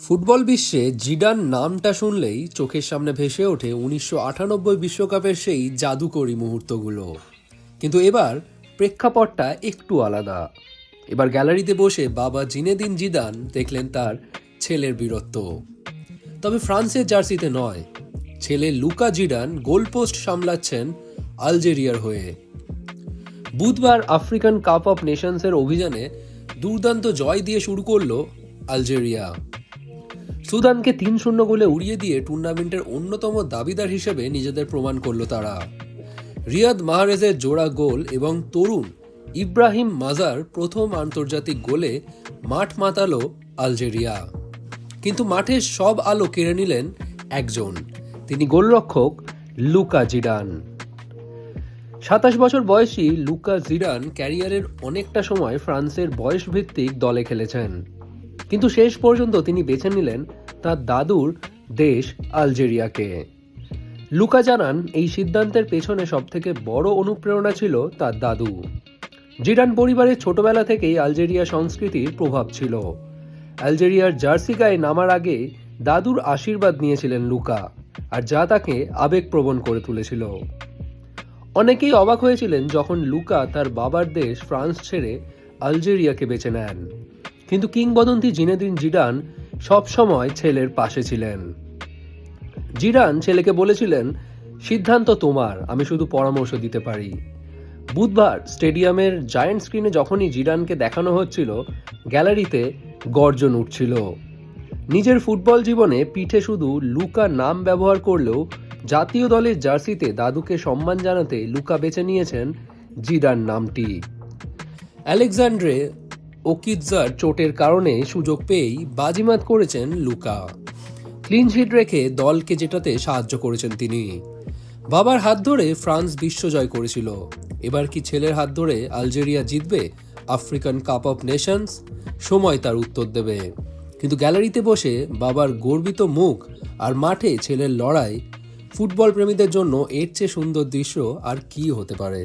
Football বিশ্বে জিডান নামটা শুনলেই চোখের সামনে ভেসে ওঠে 1998 বিশ্বকাপের সেই জাদুকরী মুহূর্তগুলো। কিন্তু এবার প্রেক্ষাপটটা একটু আলাদা। এবার গ্যালারিতে বসে বাবা জিনেদিন জিদান দেখলেন তার ছেলের বীরত্ব। তবে ফ্রান্সের জার্সিতে নয়, ছেলে লুকা জিডান গোলপোস্ট সামলাচ্ছেন আলজেরিয়ার হয়ে। বুধবার আফ্রিকান কাপ অফ নেশনসের অভিযানে দুর্দান্ত জয় দিয়ে শুরু করলো আলজেরিয়া। সুদানকে 3-0 গোলে উড়িয়ে দিয়ে টুর্নামেন্টের অন্যতম দাবিদার হিসেবে নিজেদের প্রমাণ করল তারা। রিয়াদ মাহরেজের জোড়া গোল এবং তরুণ ইব্রাহিম মাজার প্রথম আন্তর্জাতিক গোলে মাঠ মাতালো আলজেরিয়া। কিন্তু মাঠের সব আলো কেড়ে নিলেন একজন, তিনি গোলরক্ষক লুকা জিডান। 27 বছর বয়সী লুকা জিডান ক্যারিয়ারের অনেকটা সময় ফ্রান্সের বয়সভিত্তিক দলে খেলেছেন, কিন্তু শেষ পর্যন্ত তিনি বেছে নিলেন তার দাদুর দেশ আলজেরিয়াকে। লুকা জানান, এই সিদ্ধান্তের পেছনে সবথেকে বড় অনুপ্রেরণা ছিল তার দাদু। জিডান পরিবারের ছোটবেলা থেকেই আলজেরিয়া সংস্কৃতির প্রভাব ছিল। আলজেরিয়ার জার্সি গায়ে নামার আগে দাদুর আশীর্বাদ নিয়েছিলেন লুকা, আর যা তাকে আবেগপ্রবণ করে তুলেছিল। অনেকেই অবাক হয়েছিলেন যখন লুকা তার বাবার দেশ ফ্রান্স ছেড়ে আলজেরিয়াকে বেছে নেন, কিন্তু কিংবদন্তি জিনেদিন জিডান সবসময় ছেলের পাশে ছিলেন। জিডান ছেলেকে বলেছিলেন, সিদ্ধান্ত তোমার, আমি শুধু পরামর্শ দিতে পারি। বুধবার স্টেডিয়ামের জায়ান্ট স্ক্রিনে যখনই জিডানকে দেখানো হচ্ছিল, গ্যালারিতে গর্জন উঠছিল। নিজের ফুটবল জীবনে পিঠে শুধু লুকা নাম ব্যবহার করলেও জাতীয় দলের জার্সিতে দাদুকে সম্মান জানাতে লুকা বেছে নিয়েছেন জিডান নামটি। আলেকজান্ড্রে ওকিৎজার চোটের কারণে সুযোগ পেয়েই বাজিমাত করেছেন লুকা। ক্লিনশিট রেখে দলকে জেতাতে সাহায্য করেছেন তিনি। বাবার হাত ধরে ফ্রান্স বিশ্বজয় করেছিল, এবার কি ছেলের হাত ধরে আলজেরিয়া জিতবে আফ্রিকান কাপ অফ নেশনস? সময় তার উত্তর দেবে। কিন্তু গ্যালারিতে বসে বাবার গর্বিত মুখ আর মাঠে ছেলের লড়াই, ফুটবল প্রেমীদের জন্য এর চেয়ে সুন্দর দৃশ্য আর কি হতে পারে।